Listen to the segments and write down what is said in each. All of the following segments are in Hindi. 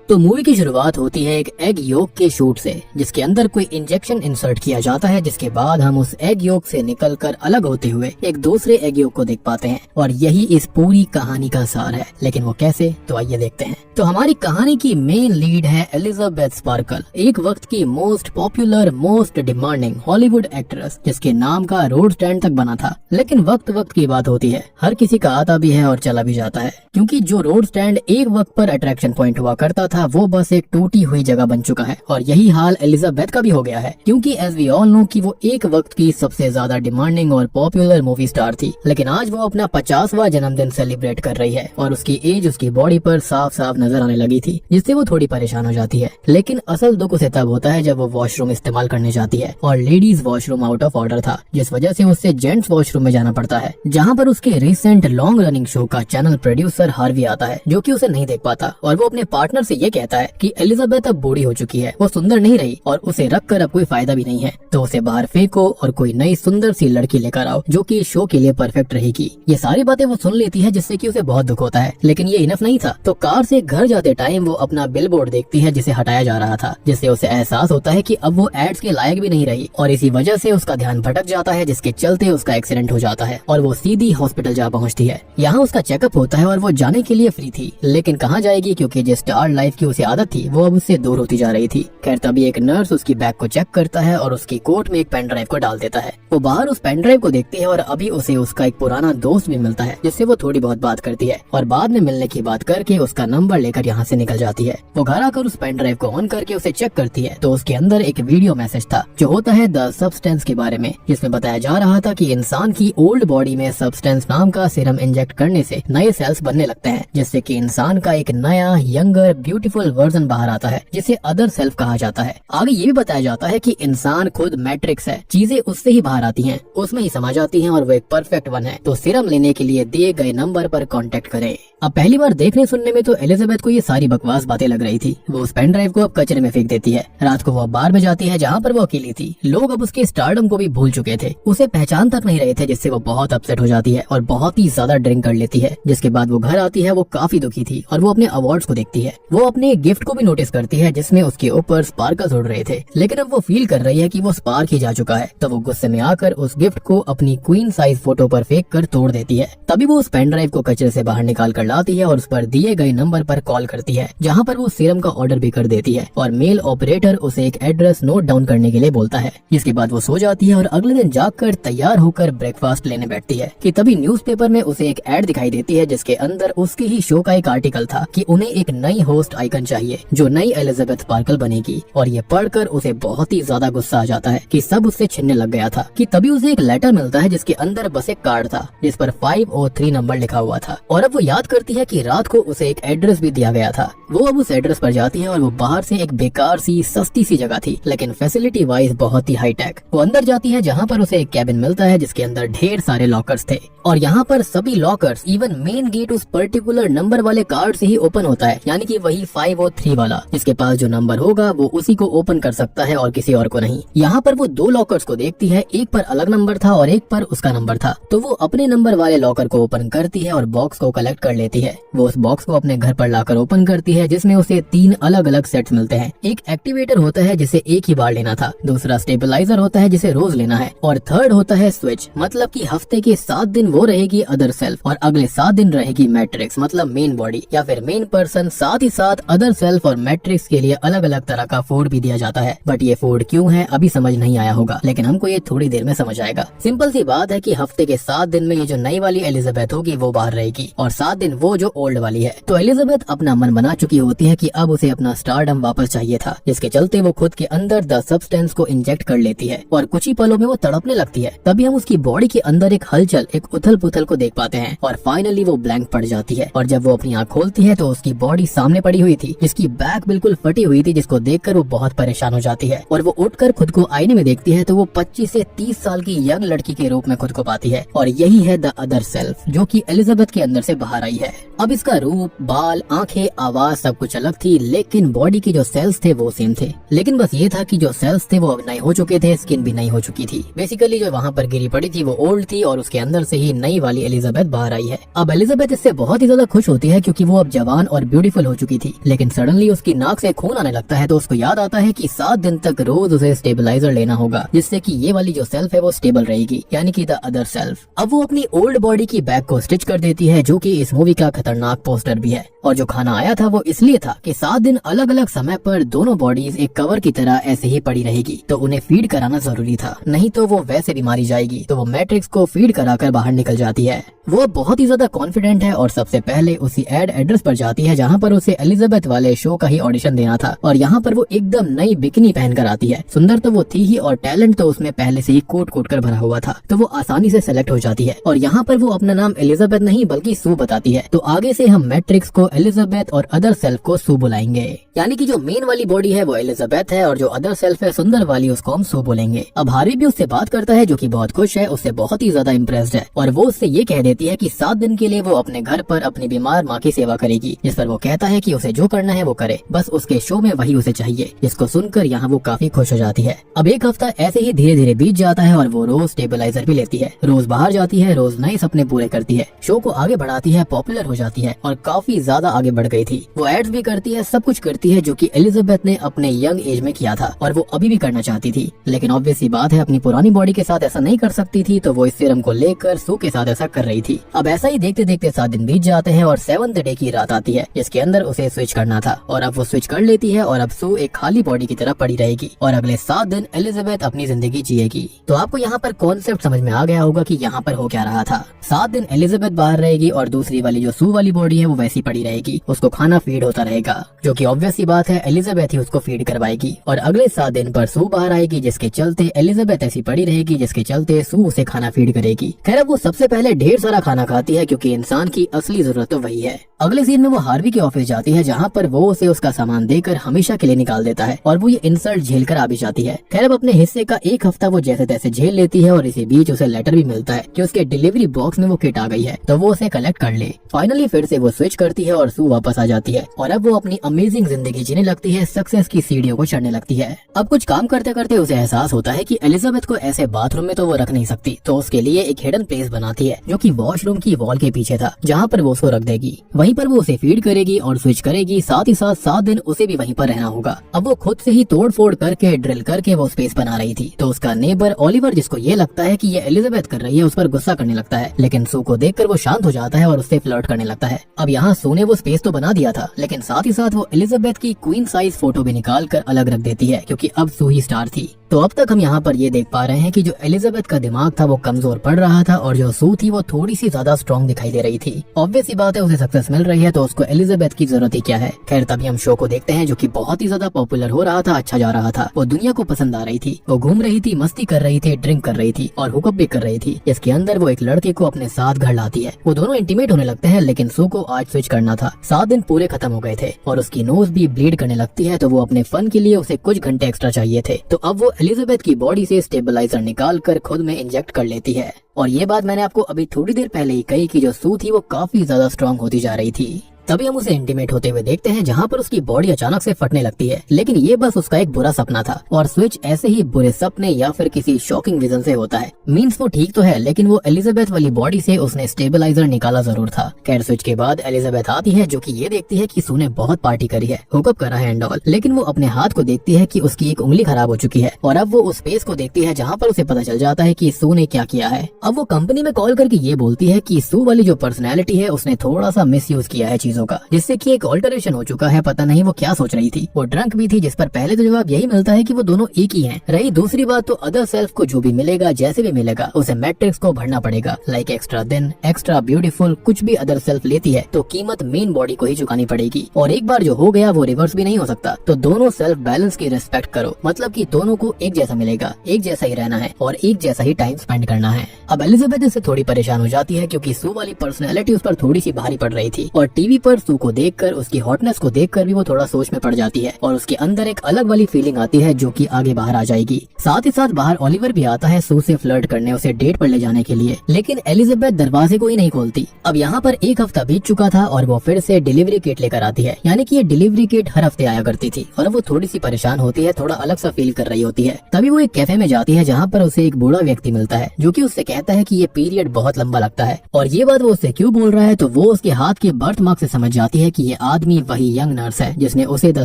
तो मूवी की शुरुआत होती है एक एग योक के शूट से, जिसके अंदर कोई इंजेक्शन इंसर्ट किया जाता है, जिसके बाद हम उस एग योक से निकलकर अलग होते हुए एक दूसरे एग योक को देख पाते हैं। और यही इस पूरी कहानी का सार है। लेकिन वो कैसे, तो आइए देखते हैं। तो हमारी कहानी की मेन लीड है एलिजाबेथ स्पार्कल, एक वक्त की most popular, most demanding Hollywood actress, जिसके नाम का रोड स्टैंड तक बना था। लेकिन वक्त वक्त की बात होती है, हर किसी का आता भी है और चला भी जाता है, क्योंकि जो रोड स्टैंड एक वक्त पर अट्रैक्शन पॉइंट हुआ करता था वो बस एक टूटी हुई जगह बन चुका है। और यही हाल एलिजाबेथ का भी हो गया है, क्योंकि एज वी ऑल नो कि वो एक वक्त की सबसे ज्यादा डिमांडिंग और पॉपुलर मूवी स्टार थी। लेकिन आज वो अपना 50वां जन्मदिन सेलिब्रेट कर रही है और उसकी एज उसकी बॉडी पर साफ साफ नजर आने लगी थी, जिससे वो थोड़ी परेशान हो जाती है। लेकिन असल दुख उसे तब होता है जब वो वॉशरूम इस्तेमाल करने जाती है और ladies washroom out of order था, जिस वजह से उसे जेंट्स वॉशरूम में जाना पड़ता है, जहाँ पर उसके रिसेंट लॉन्ग रनिंग शो का चैनल प्रोड्यूसर हार्वी आता है, जो कि उसे नहीं देख पाता। और वो अपने पार्टनर से ये कहता है कि एलिजाबेथ अब बूढ़ी हो चुकी है, वो सुंदर नहीं रही और उसे रख कर अब कोई फायदा भी नहीं है, तो उसे बाहर फेंको और कोई नई सुंदर सी लड़की लेकर आओ जो कि शो के लिए परफेक्ट रहेगी। ये सारी बातें वो सुन लेती है, जिससे कि उसे बहुत दुख होता है। लेकिन ये इनफ नहीं था, तो कार से घर जाते टाइम वो अपना बिलबोर्ड देखती है जिसे हटाया जा रहा था, जिससे उसे एहसास होता है कि अब वो एड्स के लायक भी नहीं रही और इसी वजह से उसका ध्यान भटक जाता है, जिसके चलते उसका एक्सीडेंट हो जाता है और वो सीधी हॉस्पिटल जा पहुंचती है। यहाँ उसका चेकअप होता है और वो जाने के लिए फ्री थी, लेकिन कहाँ जाएगी, क्योंकि जिस स्टार लाइफ की उसे आदत थी वो अब उससे दूर होती जा रही थी। खैर तभी एक नर्स उसकी बैग को चेक करता है और उसकी कोट में एक पेन ड्राइव को डाल देता है। वो बाहर उस पेन ड्राइव को देखती है और अभी उसे उसका एक पुराना दोस्त भी मिलता है, जिससे वो थोड़ी बहुत बात करती है और बाद में मिलने की बात करके उसका नंबर लेकर यहाँ से निकल जाती है। वो घर आकर उस पेन ड्राइव को ऑन करके उसे चेक करती है, तो उसके अंदर एक वीडियो मैसेज था जो होता है द सब्सटेंस के बारे में, जिसमें बताया जा रहा था कि इंसान की ओल्ड बॉडी में सब्सटेंस नाम का सीरम इंजेक्ट करने से नए सेल्स बनने लगते हैं, जिससे कि इंसान का एक नया यंगर ब्यूटीफुल वर्जन बाहर आता है, जिसे अदर सेल्फ कहा जाता है। आगे ये भी बताया जाता है कि इंसान खुद मैट्रिक्स है, चीजें उससे ही बाहर आती हैं, उसमें ही समा जाती हैं और वो एक परफेक्ट वन है। तो सीरम लेने के लिए दिए गए नंबर पर कांटेक्ट करें। अब पहली बार देखने सुनने में तो एलिजाबेथ को ये सारी बकवास बातें लग रही थी। वो उस पेन ड्राइव को अब कचरे में फेंक देती है। रात को वो बार में जाती है जहाँ पर वो अकेली थी। लोग अब उसके स्टारडम को भी भूल चुके थे, उसे पहचान तक नहीं रहे थे, जिससे वो बहुत अपसेट हो जाती है और बहुत ही ज्यादा ड्रिंक कर लेती है। जिसके बाद वो घर आती है, वो काफी दुखी थी और वो अपने अवार्ड्स को देखती है। वो अपने गिफ्ट को भी नोटिस करती है, जिसमें उसके ऊपर स्पार्कल्स उड़ रहे थे, लेकिन अब वो फील कर रही है कि वो स्पार्क ही जा चुका है। तो वो गुस्से में आकर उस गिफ्ट को अपनी क्वीन साइज फोटो पर फेंक कर तोड़ देती है। तभी वो उस पेन ड्राइव को कचरे से बाहर निकाल कर लाती है और उस पर दिए गए नंबर पर कॉल करती है, जहाँ पर वो सीरम का ऑर्डर भी कर देती है और मेल ऑपरेटर उसे एक एड्रेस नोट डाउन करने के लिए बोलता है। जिसके बाद वो सो जाती है और अगले दिन जागकर तैयार होकर ब्रेकफास्ट लेने बैठती है कि तभी न्यूज़पेपर में उसे एक एड दिखाई देती है, जिसके अंदर उसके ही शो का एक आर्टिकल था कि उन्हें एक नई होस्ट आइकन चाहिए जो नई एलिजाबेथ स्पार्कल बनेगी। और ये पढ़कर उसे बहुत ही ज्यादा गुस्सा आ जाता है कि सब उससे छिनने लग गया था। कि तभी उसे एक लेटर मिलता है, जिसके अंदर बस एक कार्ड था जिस पर 503 नंबर लिखा हुआ था। और अब वो याद करती है कि रात को उसे एक एड्रेस भी दिया गया था। वो अब उस एड्रेस पर जाती है और वो बाहर से एक बेकार सी सस्ती सी जगह थी, लेकिन फैसिलिटी वाइज बहुत ही हाईटेक। वो अंदर जाती है जहाँ पर उसे एक कैबिन मिलता है, जिसके अंदर ढेर सारे लॉकर्स थे और यहाँ पर सभी लॉकर्स इवन मेन गेट उस पर्टिकुलर नंबर वाले कार्ड से ही ओपन होता है, यानी कि वही 503 वाला। जिसके पास जो नंबर होगा वो उसी को ओपन कर सकता है और किसी और को नहीं। यहाँ पर वो दो लॉकर्स को देखती है, एक पर अलग नंबर था और एक पर उसका नंबर था। तो वो अपने नंबर वाले लॉकर को ओपन करती है और बॉक्स को कलेक्ट कर लेती है। वो उस बॉक्स को अपने घर पर लाकर ओपन करती है, जिसमें उसे 3 अलग अलग सेट्स मिलते हैं। एक एक्टिवेटर होता है जिसे एक ही बार लेना था, दूसरा स्टेबलाइजर होता है जिसे रोज लेना है और थर्ड होता है स्विच, मतलब कि हफ्ते के 7 दिन वो रहेगी अदर सेल्फ और अगले 7 दिन रहेगी मैट्रिक्स, मतलब मेन बॉडी या फिर मेन पर्सन। साथ ही साथ अदर सेल्फ और मैट्रिक्स के लिए अलग अलग तरह का फूड भी दिया जाता है। बट ये फूड क्यों है अभी समझ नहीं आया होगा, लेकिन हमको ये थोड़ी देर में समझ आएगा। सिंपल सी बात है कि हफ्ते के 7 दिन में ये जो नई वाली एलिजाबेथ होगी वो बाहर रहेगी और 7 दिन वो जो ओल्ड वाली है। तो एलिजाबेथ अपना मन बना चुकी होती है कि अब उसे अपना स्टारडम वापस चाहिए था, जिसके चलते वो खुद के अंदर द सब्सटेंस को इंजेक्ट कर लेती है और कुछ ही पलों में वो तड़पने लगती है। तभी हम उसकी बॉडी के अंदर एक हलचल, एक उथल पुथल को देख पाते हैं और फाइनली वो ब्लैंक पड़ जाती है। और जब वो अपनी आँख खोलती है तो उसकी बॉडी सामने पड़ी हुई थी, जिसकी बैक बिल्कुल फटी हुई थी, जिसको देखकर वो बहुत परेशान हो जाती है। और वो उठकर खुद को आईने में देखती है तो वो 25 से 30 साल की यंग लड़की के रूप में खुद को पाती है और यही है द अदर सेल्फ, जो कि एलिजाबेथ के अंदर से बाहर आई है। अब इसका रूप, बाल, आंखें, आवाज सब कुछ अलग थी, लेकिन बॉडी के जो सेल्स थे वो सेम थे। लेकिन बस ये था कि जो सेल्स थे वो अब नए हो चुके थे, स्किन भी नई हो चुकी थी। बेसिकली जो वहाँ पर गिरी पड़ी थी वो ओल्ड थी और उसके अंदर से ही नई वाली एलिजाबेथ बाहर आई है। अब एलिजाबेथ इससे बहुत ही ज्यादा खुश होती है, क्योंकि वो अब जवान और ब्यूटीफुल हो चुकी थी लेकिन सडनली उसकी नाक से खून आने लगता है तो उसको याद आता है कि 7 दिन तक रोज उसे स्टेबलाइजर लेना होगा, जिससे कि ये वाली जो सेल्फ है वो स्टेबल रहेगी, यानी कि द अदर सेल्फ। अब वो अपनी ओल्ड बॉडी की बैक को स्टिच कर देती है, जो कि इस मूवी का खतरनाक पोस्टर भी है। और जो खाना आया था वो इसलिए था कि 7 दिन अलग अलग समय पर दोनों बॉडीज एक कवर की तरह ऐसे ही पड़ी रहेगी, तो उन्हें फीड कराना जरूरी था, नहीं तो वो वैसे भी मारी जाएगी। तो वो मैट्रिक्स को फीड कराकर बाहर निकल जाती है। वो बहुत ही ज्यादा कॉन्फिडेंट है और सबसे पहले उसी एड्रेस पर जाती है जहाँ पर उसे एलिजाबेथ वाले शो का ही ऑडिशन देना था। और यहाँ पर वो एकदम नई बिकिनी पहनकर आती है। सुंदर तो वो थी ही और टैलेंट तो उसमें पहले से ही कोट कोट कर भरा हुआ था, तो वो आसानी से सेलेक्ट हो जाती है। और यहाँ पर वो अपना नाम एलिजाबेथ नहीं बल्कि सू बताती है। तो आगे से हम मैट्रिक्स को एलिजाबेथ और अदर सेल्फ को सू बुलाएंगे, यानी कि जो मेन वाली बॉडी है वो एलिजाबेथ है और जो अदर सेल्फ है सुंदर वाली उसको हम सू बोलेंगे। अब हार्वी भी उससे बात करता है, जो कि बहुत खुश है, उससे बहुत ही ज्यादा इम्प्रेस्ड है। और वो उससे ये कह देती है कि 7 दिन के लिए वो अपने घर पर अपनी बीमार माँ की सेवा करेगी, जिस पर वो कहता है कि उसे जो करना है वो करे, बस उसके शो में वही उसे चाहिए। जिसको सुनकर यहाँ वो काफी खुश हो जाती है। अब एक हफ्ता ऐसे ही धीरे धीरे बीत जाता है और वो रोज स्टेबलाइजर भी लेती है, रोज बाहर जाती है, रोज नए सपने पूरे करती है, शो को आगे बढ़ाती है, पॉपुलर हो जाती है और काफी ज्यादा आगे बढ़ गई थी। वो एड्स भी करती है, सब कुछ करती है जो कि एलिजाबेथ ने अपने यंग एज में किया था और वो अभी भी करना चाहती थी। लेकिन ऑब्वियस सी बात है अपनी पुरानी बॉडी के साथ ऐसा नहीं कर सकती थी, तो वो इस सीरम को लेकर सू के साथ ऐसा कर रही थी। अब ऐसा ही देखते देखते 7 दिन बीत जाते हैं और 7th डे की रात आती है, जिसके अंदर उसे स्विच करना था। और अब वो स्विच कर लेती है और अब सू एक खाली बॉडी की तरह पड़ी रहेगी और अगले 7 दिन एलिजाबेथ अपनी जिंदगी जिएगी। तो आपको यहाँ पर कॉन्सेप्ट समझ में आ गया होगा कि यहाँ पर हो क्या रहा था। 7 दिन एलिजाबेथ बाहर रहेगी और दूसरी वाली जो सू वाली बॉडी है वो वैसी पड़ी रहेगी, उसको खाना फीड होता रहेगा, जो कि ऑब्वियस सी बात है एलिजाबेथ ही उसको फीड करवाएगी। और अगले 7 दिन पर सू बाहर आएगी, जिसके चलते एलिजाबेथ ऐसी पड़ी रहेगी, जिसके चलते सू उसे खाना फीड करेगी। खैर वो सबसे पहले ढेर सारा खाना खाती है, क्योंकि इंसान की असली जरूरत तो वही है। अगले सीन में वो हार्वी के ऑफिस जाती है, जहाँ पर वो उसे उसका सामान देकर हमेशा के लिए निकाल देता है और वो ये इंसल्ट झेल कर आ भी जाती है। खैर अब अपने हिस्से का एक हफ्ता वो जैसे तैसे झेल लेती है और इसी बीच उसे लेटर भी मिलता है कि उसके डिलीवरी बॉक्स में वो किट आ गई है, तो वो उसे कलेक्ट कर ले। फाइनली फिर से वो स्विच करती है और सू वापस आ जाती है और अब वो अपनी अमेजिंग जिंदगी जीने लगती है, सक्सेस की सीढ़ियों को चढ़ने लगती है। अब कुछ काम करते करते उसे एहसास होता है कि एलिजाबेथ को ऐसे बाथरूम में तो वो रख नहीं सकती, तो उसके लिए एक हिडन प्लेस बनाती है, जो कि वॉशरूम की वॉल के पीछे था, जहाँ पर वो उसको रख देगी। वहीं पर वो उसे फीड करेगी और स्विच करेगी, साथ ही साथ 7 दिन उसे भी वहीं पर रहना होगा। अब वो खुद से ही तोड़ फोड़ करके ड्रिल करके वो स्पेस बना रही थी, तो उसका नेबर ओलिवर, जिसको ये लगता है कि ये एलिजाबेथ कर रही है, उस पर गुस्सा करने लगता है। लेकिन सू को देखकर वो शांत हो जाता है और उससे फ्लर्ट करने लगता है। अब यहाँ सू ने वो स्पेस तो बना दिया था, लेकिन साथ ही साथ वो एलिजाबेथ की क्वीन साइज फोटो भी निकाल कर अलग रख देती है, क्योंकि अब सू ही स्टार थी। तो अब तक हम यहाँ पर ये देख पा रहे हैं कि जो एलिजाबेथ का दिमाग था वो कमजोर पड़ रहा था और जो सू थी वो थोड़ी सी ज्यादा स्ट्रॉन्ग दिखाई दे रही थी। ऑब्वियस सी बात है उसे सक्सेस मिल रही है, तो उसको एलिजाबेथ की जरूरत ही क्या है। खैर तभी हम शो को देखते हैं, जो कि बहुत ही ज्यादा पॉपुलर हो रहा था, अच्छा जा रहा था, वो दुनिया को पसंद आ रही थी। वो घूम रही थी, मस्ती कर रही थी, ड्रिंक कर रही थी और हुकअप भी कर रही थी। इसके अंदर वो एक लड़के को अपने साथ घर लाती है। वो दोनों इंटीमेट होने लगते हैं, लेकिन सू को आज स्विच करना था। 7 दिन पूरे खत्म हो गए थे और उसकी नोज भी ब्लीड करने लगती है, तो वो अपने फन के लिए उसे कुछ घंटे एक्स्ट्रा चाहिए थे। तो अब वो एलिजाबेथ की बॉडी से स्टेबलाइजर निकाल कर खुद में इंजेक्ट कर लेती है। और ये बात मैंने आपको अभी थोड़ी देर पहले ही कही कि जो सू थी वो काफी ज्यादा स्ट्रॉन्ग होती जा रही थी। तभी हम उसे इंटीमेट होते हुए देखते हैं, जहाँ पर उसकी बॉडी अचानक से फटने लगती है। लेकिन ये बस उसका एक बुरा सपना था और स्विच ऐसे ही बुरे सपने या फिर किसी शॉकिंग विजन से होता है। मीन्स वो ठीक तो है, लेकिन वो एलिजाबेथ वाली बॉडी से उसने स्टेबलाइजर निकाला जरूर था। खैर स्विच के बाद एलिजाबेथ आती है, जो कि ये देखती है कि सू ने बहुत पार्टी करी है, हुकअप करा है एंड ऑल। लेकिन वो अपने हाथ को देखती है कि उसकी एक उंगली खराब हो चुकी है और अब वो उस स्पेस को देखती है, जहाँ पर उसे पता चल जाता है कि सू ने क्या किया है। अब वो कंपनी में कॉल करके ये बोलती है कि सू वाली जो पर्सनैलिटी है उसने थोड़ा सा मिस यूज किया है चीजों का, जिससे कि एक ऑल्टरेशन हो चुका है। पता नहीं वो क्या सोच रही थी। वो ड्रंक भी थी, जिस पर पहले तो जवाब यही मिलता है कि वो दोनों एक ही हैं। रही दूसरी बात, तो अदर सेल्फ को जो भी मिलेगा, जैसे भी मिलेगा, उसे मैट्रिक्स को भरना पड़ेगा। लाइक एक्स्ट्रा दिन, एक्स्ट्रा ब्यूटीफुल, कुछ भी अदर सेल्फ लेती है तो कीमत मेन बॉडी को ही चुकानी पड़ेगी। और एक बार जो हो गया वो रिवर्स भी नहीं हो सकता। तो दोनों सेल्फ बैलेंस की रिस्पेक्ट करो, मतलब कि दोनों को एक जैसा मिलेगा, एक जैसा ही रहना है और एक जैसा ही टाइम स्पेंड करना है। अब एलिजाबेथ इससे थोड़ी परेशान हो जाती है, क्योंकि सू वाली पर्सनैलिटी उस पर थोड़ी सी भारी पड़ रही थी और टीवी पर सू को देखकर, उसकी हॉटनेस को देखकर भी वो थोड़ा सोच में पड़ जाती है और उसके अंदर एक अलग वाली फीलिंग आती है, जो कि आगे बाहर आ जाएगी। साथ ही साथ बाहर ओलिवर भी आता है सू से फ्लर्ट करने, उसे डेट पर ले जाने के लिए। लेकिन एलिजाबेथ दरवाजे को ही नहीं खोलती। अब यहाँ पर एक हफ्ता बीत चुका था और वो फिर से डिलीवरी किट लेकर आती है, यानी कि ये डिलीवरी किट हर हफ्ते आया करती थी और वो थोड़ी सी परेशान होती है, थोड़ा अलग सा फील कर रही होती है। तभी वो एक कैफे में जाती है, जहाँ पर उसे एक बूढ़ा व्यक्ति मिलता है, जो कि उससे कहता है कि ये पीरियड बहुत लंबा लगता है। और ये बात वो उससे क्यों बोल रहा है, तो वो उसके हाथ के बर्थ मार्क से समझ जाती है कि ये आदमी वही यंग नर्स है जिसने उसे द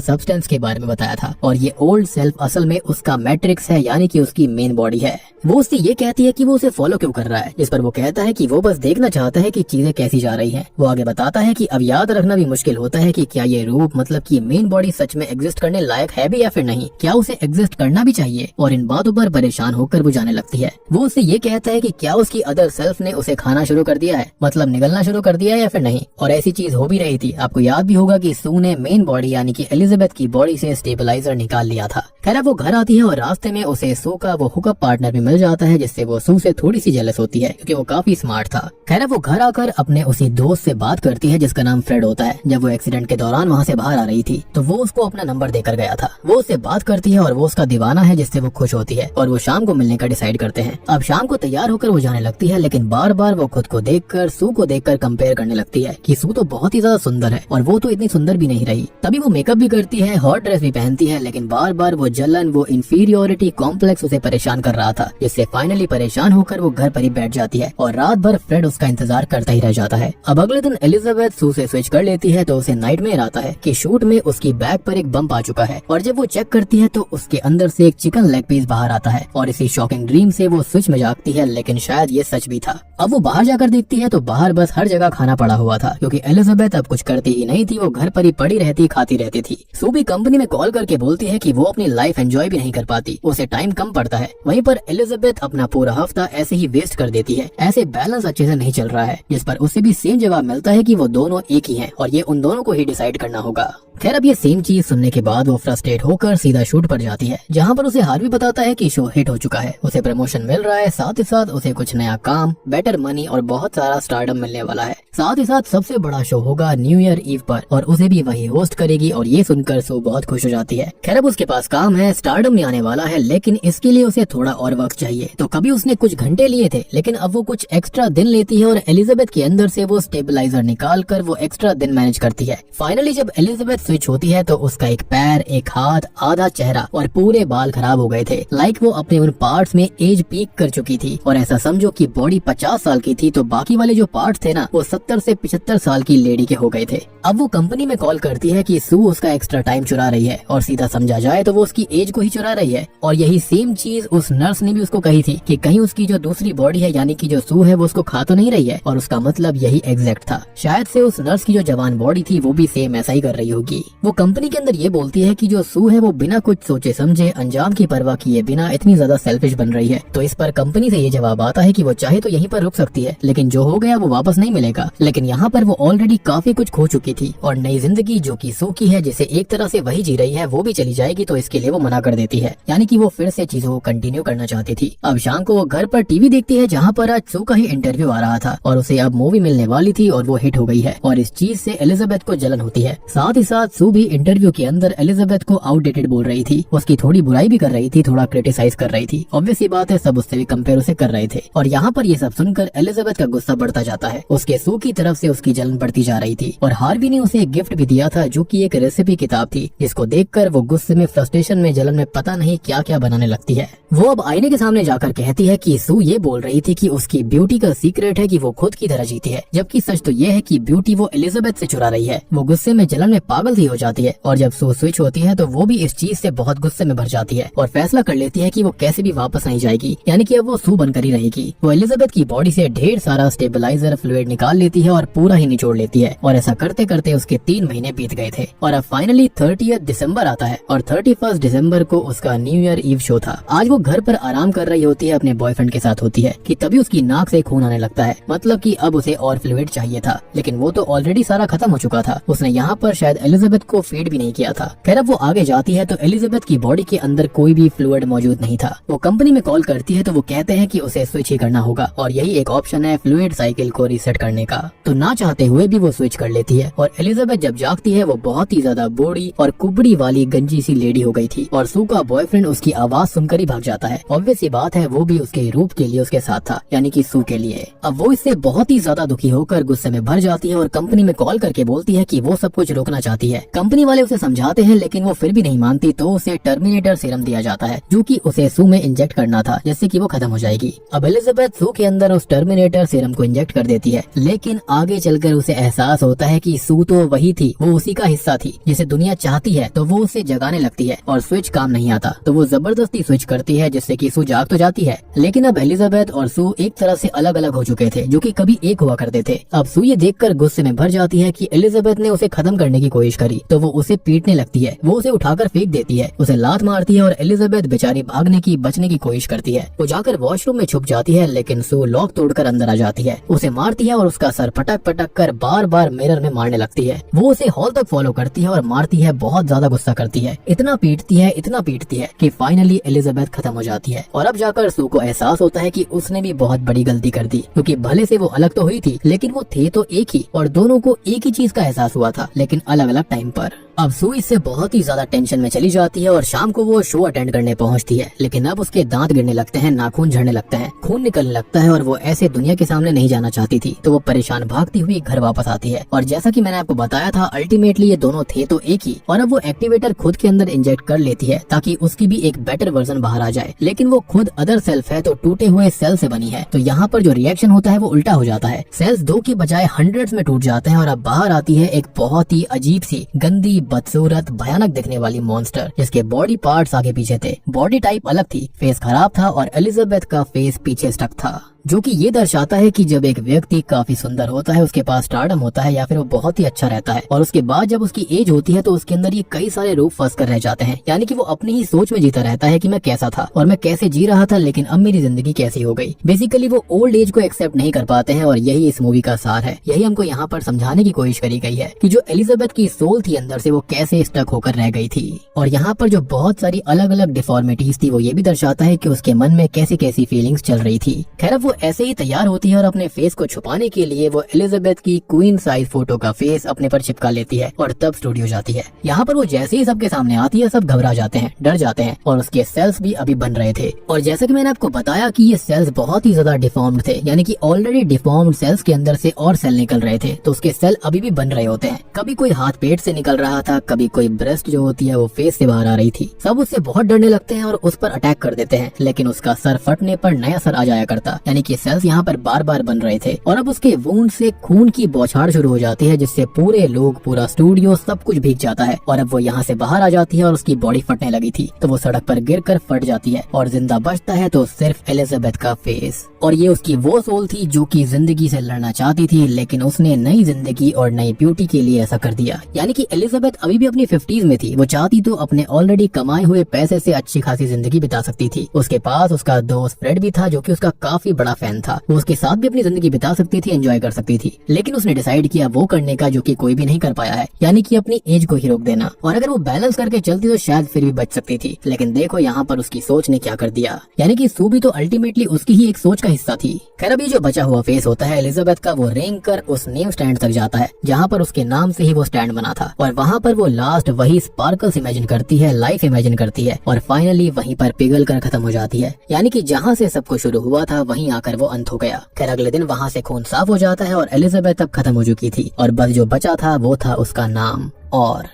सब्सटेंस के बारे में बताया था और ये ओल्ड सेल्फ असल में उसका मैट्रिक्स है, यानी कि उसकी मेन बॉडी है। वो उससे ये कहती है कि वो उसे फॉलो क्यों कर रहा है, जिस पर वो कहता है कि वो बस देखना चाहता है कि चीजें कैसी जा रही हैं। वो आगे बताता है कि अब याद रखना भी मुश्किल होता है कि क्या ये रूप मतलब कि मेन बॉडी सच में एग्जिस्ट करने लायक है भी या फिर नहीं, क्या उसे एग्जिस्ट करना भी चाहिए। और इन बातों पर परेशान होकर वो जाने लगती है। वो उससे ये कहता है कि क्या उसकी अदर सेल्फ ने उसे खाना शुरू कर दिया है, मतलब निगलना शुरू कर दिया है या फिर नहीं। और ऐसी चीज हो भी रही थी। आपको याद भी होगा कि सू ने मेन बॉडी यानी कि एलिजाबेथ की बॉडी से स्टेबलाइजर निकाल लिया था। खैर वो घर आती है और रास्ते में उसे सू का वो हुकअप पार्टनर भी मिल जाता है, जिससे वो सू से थोड़ी सी जेलस होती है क्योंकि वो काफी स्मार्ट था। खैर वो घर आकर अपने उसी दोस्त से बात करती है जिसका नाम फ्रेड होता है। जब वो एक्सीडेंट के दौरान वहाँ से बाहर आ रही थी तो वो उसको अपना नंबर देकर गया था। वो उससे बात करती है और वो उसका दीवाना है, जिससे वो खुश होती है और वो शाम को मिलने का डिसाइड करते हैं। अब शाम को तैयार होकर वो जाने लगती है, लेकिन बार बार वो खुद को देखकर सू को देखकर कंपेयर करने लगती है कि सू तो बहुत ही ज्यादा सुंदर है और वो तो इतनी सुंदर भी नहीं रही। तभी वो मेकअप भी करती है, हॉट ड्रेस भी पहनती है, लेकिन बार बार वो जलन, वो इंफीरियोरिटी कॉम्प्लेक्स उसे परेशान कर रहा था, जिससे फाइनली परेशान होकर वो घर पर ही बैठ जाती है और रात भर फ्रेड उसका इंतजार करता ही रह जाता है। अब अगले दिन एलिजाबेथ सू से स्विच कर लेती है तो उसे नाइटमेयर आता है कि शूट में उसकी बैग पर एक बम्प आ चुका है और जब वो चेक करती है तो उसके अंदर से एक चिकन लेग पीस बाहर आता है और इसी शॉकिंग ड्रीम से वो स्विच में जागती है, लेकिन शायद ये सच भी था। अब वो बाहर जाकर देखती है तो बाहर बस हर जगह खाना पड़ा हुआ था, क्योंकि एलिजाबेथ अब कुछ करती ही नहीं थी, वो घर पर ही पड़ी रहती खाती रहती थी। सू भी कंपनी में कॉल करके बोलती है कि वो अपनी लाइफ एंजॉय भी नहीं कर पाती, उसे टाइम कम पड़ता है। वहीं पर एलिजाबेथ अपना पूरा हफ्ता ऐसे ही वेस्ट कर देती है, ऐसे बैलेंस अच्छे से नहीं चल रहा है, जिस पर उसे भी सेम जवाब मिलता है कि वो दोनों एक ही हैं और ये उन दोनों को ही डिसाइड करना होगा। खैर अब ये सेम चीज सुनने के बाद वो फ्रस्ट्रेट होकर सीधा शूट पर जाती है, जहाँ पर उसे हार्वी बताता है कि शो हिट हो चुका है, उसे प्रमोशन मिल रहा है, साथ ही साथ उसे कुछ नया काम, बेटर मनी और बहुत सारा स्टारडम मिलने वाला है। साथ ही साथ सबसे बड़ा शो होगा न्यू ईयर ईव पर और उसे भी वही होस्ट करेगी और ये सुनकर सो बहुत खुश हो जाती है। खैर अब उसके पास काम है, स्टारडम में आने वाला है, लेकिन इसके लिए उसे थोड़ा और वक्त चाहिए। तो कभी उसने कुछ घंटे लिए थे, लेकिन अब वो कुछ एक्स्ट्रा दिन लेती है और एलिजाबेथ के अंदर से वो स्टेबलाइजर निकाल कर वो एक्स्ट्रा दिन मैनेज करती है। फाइनली जब एलिजाबेथ स्विच होती है तो उसका एक पैर, एक हाथ, आधा चेहरा और पूरे बाल खराब हो गए थे। लाइक वो अपने उन पार्ट्स में एज पीक कर चुकी थी और ऐसा समझो कि बॉडी 50 साल की थी तो बाकी वाले जो पार्ट्स थे ना वो 70 से 75 साल की लेडी के हो गए थे। अब वो कंपनी में कॉल करती है कि सू उसका एक्स्ट्रा टाइम चुरा रही है और सीधा समझा जाए तो वो उसकी एज को ही चुरा रही है। और यही सेम चीज उस नर्स ने भी उसको कही थी कि कहीं उसकी जो दूसरी बॉडी है यानी कि जो सू है वो उसको खा तो नहीं रही है, और उसका मतलब यही एग्जैक्ट था। शायद से उस नर्स की जो जवान बॉडी थी वो भी सेम ऐसा ही कर रही होगी। वो कंपनी के अंदर ये बोलती है कि जो सू है वो बिना कुछ सोचे समझे, अंजाम की परवाह किए बिना इतनी ज्यादा सेल्फिश बन रही है। तो इस पर कंपनी से ये जवाब आता है कि वो चाहे तो यहीं पर रुक सकती है, लेकिन जो हो गया वो वापस नहीं मिलेगा। लेकिन यहाँ पर वो ऑलरेडी काफी कुछ खो चुकी थी और नई जिंदगी जो कि सू की है, जिसे एक तरह से वही जी रही है, वो भी चली जाएगी, तो इसके लिए वो मना कर देती है, यानी कि वो फिर से चीजों को कंटिन्यू करना चाहती थी। अब शाम को वो घर पर टीवी देखती है जहाँ पर आज सू का ही इंटरव्यू आ रहा था और उसे अब मूवी मिलने वाली थी और वो हिट हो गई है और इस चीज से एलिजाबेथ को जलन होती है। साथ ही साथ सू भी इंटरव्यू के अंदर एलिजाबेथ को आउटडेटेड बोल रही थी, उसकी थोड़ी बुराई भी कर रही थी, थोड़ा क्रिटिसाइज कर रही थी। ऑब्वियस बात है, सब उससे भी कंपेयर उसे कर रहे थे और यहाँ पर ये सब सुनकर एलिजाबेथ का गुस्सा बढ़ता जाता है। उसके सू की तरफ से उसकी जलन बढ़ती जा रही थी और हार्वी ने उसे एक गिफ्ट भी दिया था जो कि एक रेसिपी किताब थी, जिसको देखकर वो गुस्से में, फ्रस्ट्रेशन में, जलन में पता नहीं क्या क्या बनाने लगती है। वो अब आईने के सामने जाकर कहती है कि सू ये बोल रही थी कि उसकी ब्यूटी का सीक्रेट है कि वो खुद की तरह जीती है, जबकि सच तो ये है कि ब्यूटी वो एलिजाबेथ से चुरा रही है। वो गुस्से में, जलन में पागल सी हो जाती है और जब सू स्विच होती है तो वो भी इस चीज से बहुत गुस्से में भर जाती है और फैसला कर लेती है कि वो कैसे भी वापस नहीं जाएगी, यानी कि अब वो सू बनकर ही रहेगी। वो एलिजाबेथ की बॉडी से ढेर सारा स्टेबलाइजर फ्लूइड निकाल लेती है और पूरा ही निचोड़ लेती है और ऐसा करते करते उसके 3 महीने बीत गए थे और अब फाइनली 30 दिसंबर आता है और 31 दिसंबर को उसका न्यू ईयर ईव शो था। आज वो घर पर आराम कर रही होती है, अपने बॉयफ्रेंड के साथ होती है कि तभी उसकी नाक से खून आने लगता है, मतलब कि अब उसे और फ्लूइड चाहिए था, लेकिन वो तो ऑलरेडी सारा खत्म हो चुका था। उसने यहाँ पर शायद एलिजाबेथ को फीड भी नहीं किया था। खैर अब वो आगे जाती है तो एलिजाबेथ की बॉडी के अंदर कोई भी फ्लूइड मौजूद नहीं था। वो कंपनी में कॉल करती है तो वो कहते हैं कि उसे स्विच ही करना होगा और यही एक ऑप्शन है फ्लूइड साइकिल को रीसेट करने का। तो ना चाहते हुए भी वो स्विच कर लेती है और एलिजाबेथ जब जागती है वो बहुत ही ज्यादा बूढ़ी और कुबड़ी वाली गंजी सी लेडी हो गई थी और सू का बॉयफ्रेंड उसकी आवाज सुनकर ही भाग जाता है। ऑब्वियस बात है, वो भी उसके रूप के लिए उसके साथ था, यानी कि सू के लिए। अब वो इससे बहुत ही ज्यादा दुखी होकर गुस्से में भर जाती है और कंपनी में कॉल करके बोलती है कि वो सब कुछ रोकना चाहती है। कंपनी वाले उसे समझाते हैं लेकिन वो फिर भी नहीं मानती, तो उसे टर्मिनेटर सीरम दिया जाता है जो कि उसे सू में इंजेक्ट करना था जिससे कि वो खत्म हो जाएगी। अब एलिजाबेथ सू के अंदर उस टर्मिनेटर सीरम को इंजेक्ट कर देती है, लेकिन आगे चलकर उसे एहसास होता है कि सू तो वही थी, वो उसी का हिस्सा थी जिसे दुनिया चाहती है, तो वो उसे जगाने लगती है और स्विच काम नहीं आता, तो वो जबरदस्ती स्विच करती है जिससे कि सू जाग तो जाती है। लेकिन अब एलिजाबेथ और सू एक तरह से अलग अलग हो चुके थे जो कि कभी एक हुआ करते थे। अब सू ये देखकर गुस्से में भर जाती है कि एलिजाबेथ ने उसे खत्म करने की कोशिश करी, तो वो उसे पीटने लगती है। वो उसे उठाकर फेंक देती है, उसे लात मारती है और एलिजाबेथ बेचारी भागने की बचने की कोशिश करती है। वो जाकर वॉशरूम में छुप जाती है, लेकिन सू लॉक तोड़कर अंदर आ जाती है, उसे मारती है और उसका सर पटक पटक कर बार बार मिरर में मारने लगती है। वो उसे हॉल तक फॉलो करती है और मारती है, बहुत ज्यादा गुस्सा करती है, इतना पीटती है कि फाइनली एलिजाबेथ खत्म हो जाती है। और अब जाकर सू को एहसास होता है कि उसने भी बहुत बड़ी गलती कर दी, क्योंकि भले से वो अलग तो हुई थी लेकिन वो थे तो एक ही, और दोनों को एक ही चीज का एहसास हुआ था लेकिन अलग अलग टाइम पर। अब सू इससे बहुत ही ज्यादा टेंशन में चली जाती है और शाम को वो शो अटेंड करने पहुंचती है, लेकिन अब उसके दांत गिरने लगते हैं, नाखून झड़ने लगता है, खून निकलने लगता है और वो ऐसे दुनिया के सामने नहीं जाना चाहती थी, तो वो परेशान भागती हुई घर वापस आती है। और जैसा कि मैंने आपको बताया था, अल्टीमेटली ये दोनों थे तो एक ही, और अब वो एक्टिवेटर खुद के अंदर इंजेक्ट कर लेती है ताकि उसकी भी एक बेटर वर्जन बाहर आ जाए, लेकिन वो खुद अदर सेल्फ है तो टूटे हुए सेल से बनी है। तो यहाँ पर जो रिएक्शन होता है वो उल्टा हो जाता है, सेल्स 2 की बजाय हंड्रेड्स में टूट जाते हैं और अब बाहर आती है एक बहुत ही अजीब सी, गंदी, बदसूरत, भयानक दिखने वाली मॉन्स्टर, जिसके बॉडी पार्ट्स आगे पीछे थे, बॉडी टाइप अलग थी, फेस खराब था और एलिजाबेथ का फेस पीछे स्टक था, जो कि ये दर्शाता है कि जब एक व्यक्ति काफी सुंदर होता है, उसके पास स्टारडम होता है या फिर वो बहुत ही अच्छा रहता है, और उसके बाद जब उसकी एज होती है तो उसके अंदर ये कई सारे रूप फंस कर रह जाते हैं। यानी कि वो अपनी ही सोच में जीता रहता है कि मैं कैसा था और मैं कैसे जी रहा था, लेकिन अब मेरी जिंदगी कैसी हो गई। बेसिकली वो ओल्ड एज को एक्सेप्ट नहीं कर पाते हैं और यही इस मूवी का सार है। यही हमको यहाँ पर समझाने की कोशिश करी गई है कि जो एलिजाबेथ की सोल थी अंदर से, वो कैसे स्टक होकर रह गई थी। और यहाँ पर जो बहुत सारी अलग अलग डिफॉर्मिटीज थी, वो ये भी दर्शाता है कि उसके मन में कैसी कैसी फीलिंग्स चल रही थी। खैर अब वो ऐसे ही तैयार होती है और अपने फेस को छुपाने के लिए वो एलिजाबेथ की क्वीन साइज फोटो का फेस अपने पर चिपका लेती है और तब स्टूडियो जाती है। यहाँ पर वो जैसे ही सबके सामने आती है, सब घबरा जाते हैं, डर जाते हैं, और उसके सेल्स भी अभी बन रहे थे। और जैसा कि मैंने आपको बताया कि ये सेल्स बहुत ही ज्यादा डिफॉर्म्ड थे, यानी कि ऑलरेडी डिफॉर्म्ड सेल्स के अंदर से और सेल निकल रहे थे, तो उसके सेल अभी भी बन रहे होते हैं। कभी कोई हाथ पेट से निकल रहा था, कभी कोई ब्रेस्ट जो होती है वो फेस से बाहर आ रही थी। सब उससे बहुत डरने लगते हैं और उस पर अटैक कर देते हैं, लेकिन उसका सर फटने पर नया सर आ जाया करता, यानी कि सेल्स यहाँ पर बार बार बन रहे थे। और अब उसके वुंड से खून की बौछार शुरू हो जाती है, जिससे पूरे लोग, पूरा स्टूडियो, सब कुछ भीग जाता है। और अब वो यहाँ से बाहर आ जाती है और उसकी बॉडी फटने लगी थी, तो वो सड़क पर गिरकर फट जाती है और जिंदा बचता है तो सिर्फ एलिजाबेथ का फेस। और ये उसकी वो सोल थी जो कि जिंदगी से लड़ना चाहती थी, लेकिन उसने नई जिंदगी और नई ब्यूटी के लिए ऐसा कर दिया। यानी कि एलिजाबेथ अभी भी अपनी 50s में थी। वो चाहती तो अपने ऑलरेडी कमाए हुए पैसे से अच्छी खासी जिंदगी बिता सकती थी। उसके पास उसका दोस्त फ्रेड भी था जो कि उसका काफी बड़ा फैन था। वो उसके साथ भी अपनी जिंदगी बिता सकती थी, एंजॉय कर सकती थी, लेकिन उसने डिसाइड किया वो करने का जो कि कोई भी नहीं कर पाया है, यानी कि अपनी एज को ही रोक देना। और अगर वो बैलेंस करके चलती तो शायद फिर भी बच सकती थी, लेकिन देखो यहाँ पर उसकी सोच ने क्या कर दिया। यानी कि सू भी तो अल्टीमेटली उसकी ही एक सोच का हिस्सा थी। खैर अभी जो बचा हुआ फेस होता है एलिजाबेथ का, वो रेंग कर उस नेम स्टैंड तक जाता है जहाँ पर उसके नाम से ही वो स्टैंड बना था, और वहाँ पर वो लास्ट वही स्पार्कल्स इमेजिन करती है, लाइफ इमेजिन करती है, और फाइनली वहीं पर पिघल कर खत्म हो जाती है। यानी कि जहाँ से सब कुछ शुरू हुआ था वहीं आकर वो अंत हो गया। खैर अगले दिन वहाँ से खून साफ हो जाता है और एलिजाबेथ अब खत्म हो चुकी थी, और बस जो बचा था वो था उसका नाम। और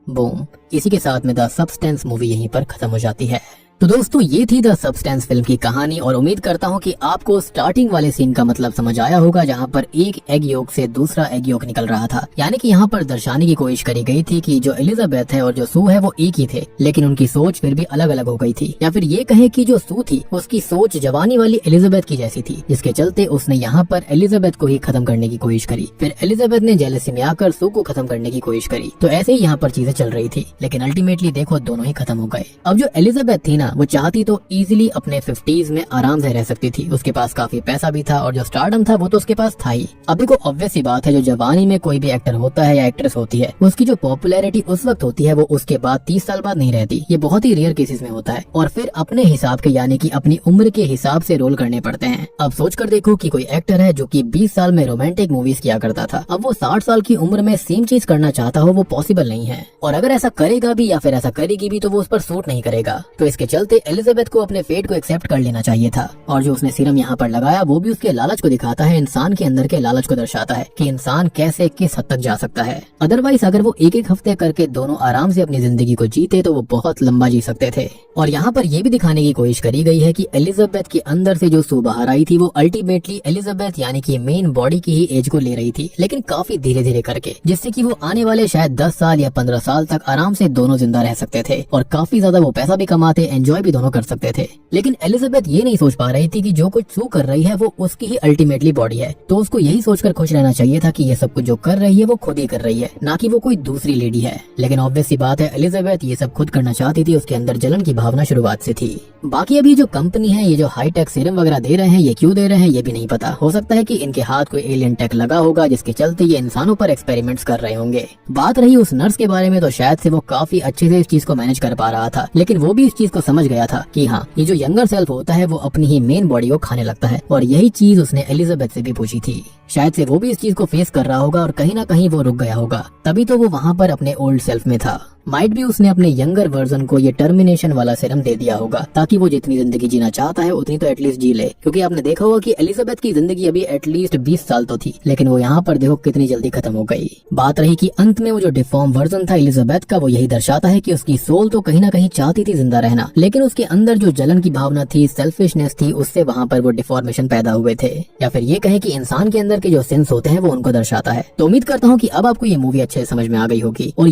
बूम, इसी के साथ में द सब्सटेंस मूवी यहीं पर खत्म हो जाती है। तो दोस्तों ये थी द सब्सटेंस फिल्म की कहानी, और उम्मीद करता हूँ कि आपको स्टार्टिंग वाले सीन का मतलब समझ आया होगा, जहाँ पर एक एग योक से दूसरा एग योक निकल रहा था। यानी कि यहाँ पर दर्शाने की कोशिश करी गई थी कि जो एलिजाबेथ है और जो सू है वो एक ही थे, लेकिन उनकी सोच फिर भी अलग अलग हो गई थी। या फिर ये कहे कि जो सू थी उसकी सोच जवानी वाली एलिजाबेथ की जैसी थी, जिसके चलते उसने यहाँ पर एलिजाबेथ को ही खत्म करने की कोशिश करी। फिर एलिजाबेथ ने जेलसी में आकर सू को खत्म करने की कोशिश करी। तो ऐसे ही यहाँ पर चीजें चल रही थी, लेकिन अल्टीमेटली देखो दोनों ही खत्म हो गए। अब जो एलिजाबेथ थी ना, वो चाहती तो इजीली अपने 50s में आराम से रह सकती थी। उसके पास काफी पैसा भी था और जो स्टारडम था वो तो उसके पास था ही। अब देखो ऑब्वियस सी बात है, जो जवानी में कोई भी एक्टर होता है या एक्ट्रेस होती है, उसकी जो पॉपुलैरिटी उस वक्त होती है वो उसके बाद 30 साल बाद नहीं रहती। ये बहुत ही रेयर केसेस में होता है, और फिर अपने हिसाब के यानी कि अपनी उम्र के हिसाब से रोल करने पड़ते हैं। अब सोच कर देखो कि कोई एक्टर है जो कि 20 साल में रोमांटिक मूवीज किया करता था, अब वो 60 साल की उम्र में सेम चीज करना चाहता हो, वो पॉसिबल नहीं है। और अगर ऐसा करेगा भी या फिर ऐसा करेगी भी तो वो उस पर सूट नहीं करेगा। तो इसके चलते एलिजाबेथ को अपने फेट को एक्सेप्ट कर लेना चाहिए था। और जो उसने सीरम यहाँ पर लगाया वो भी उसके लालच को दिखाता है, इंसान के अंदर के लालच को दर्शाता है कि इंसान कैसे किस हद तक जा सकता है। अदरवाइज अगर वो एक एक हफ्ते करके दोनों आराम से अपनी जिंदगी को जीते तो वो बहुत लंबा जी सकते थे। और यहाँ पर ये भी दिखाने की कोशिश करी गई है कि एलिजाबेथ के अंदर से जो सू बाहर आई थी वो अल्टीमेटली एलिजाबेथ यानी कि मेन बॉडी की ही एज को ले रही थी, लेकिन काफी धीरे धीरे करके, जिससे कि वो आने वाले शायद 10 साल या 15 साल तक आराम से दोनों जिंदा रह सकते थे और काफी ज्यादा वो पैसा भी कमाते, एंजॉय भी दोनों कर सकते थे। लेकिन एलिजाबेथ ये नहीं सोच पा रही थी कि जो कुछ सू कर रही है वो उसकी ही अल्टीमेटली बॉडी है, तो उसको यही सोचकर खुश रहना चाहिए था कि ये सब कुछ जो कर रही है वो खुद ही कर रही है, ना कि वो कोई दूसरी लेडी है। लेकिन ऑब्वियस सी बात है एलिजाबेथ ये सब खुद करना चाहती थी, उसके अंदर जलन की भावना शुरुआत से थी। बाकी अभी जो कंपनी है ये जो हाईटेक सीरम वगैरह दे रहे हैं ये क्यों दे रहे हैं ये भी नहीं पता। हो सकता है कि इनके हाथ कोई एलियन टेक लगा होगा जिसके चलते ये इंसानों पर एक्सपेरिमेंट्स कर रहे होंगे। बात रही उस नर्स के बारे में तो शायद से वो काफी अच्छे से इस चीज को मैनेज कर पा रहा था, लेकिन वो भी इस चीज को समझ गया था कि हाँ ये जो यंगर सेल्फ होता है वो अपनी ही मेन बॉडी को खाने लगता है, और यही चीज उसने एलिजाबेथ से भी पूछी थी। शायद से वो भी इस चीज को फेस कर रहा होगा और कहीं ना कहीं वो रुक गया होगा, तभी तो वो वहाँ पर अपने ओल्ड सेल्फ में था। माइट भी उसने अपने यंगर वर्जन को ये टर्मिनेशन वाला सीरम दे दिया होगा ताकि वो जितनी जिंदगी जीना चाहता है उतनी तो एटलीस्ट जी ले, क्योंकि आपने देखा होगा कि एलिजाबेथ की जिंदगी अभी एटलीस्ट 20 साल तो थी, लेकिन वो यहाँ पर देखो कितनी जल्दी खत्म हो गई। बात रही कि अंत में वो जो डिफॉर्म वर्जन था एलिजाबेथ का वो यही दर्शाता है कि उसकी सोल तो कहीं ना कहीं चाहती थी जिंदा रहना, लेकिन उसके अंदर जो जलन की भावना थी, सेल्फिशनेस थी, उससे वहाँ पर वो डिफॉर्मेशन पैदा हुए थे, या फिर ये कहें कि इंसान के अंदर के जो सेंस होते हैं वो उनको दर्शाता है। तो उम्मीद करता हूँ कि अब आपको ये मूवी अच्छे से समझ में आ गई होगी और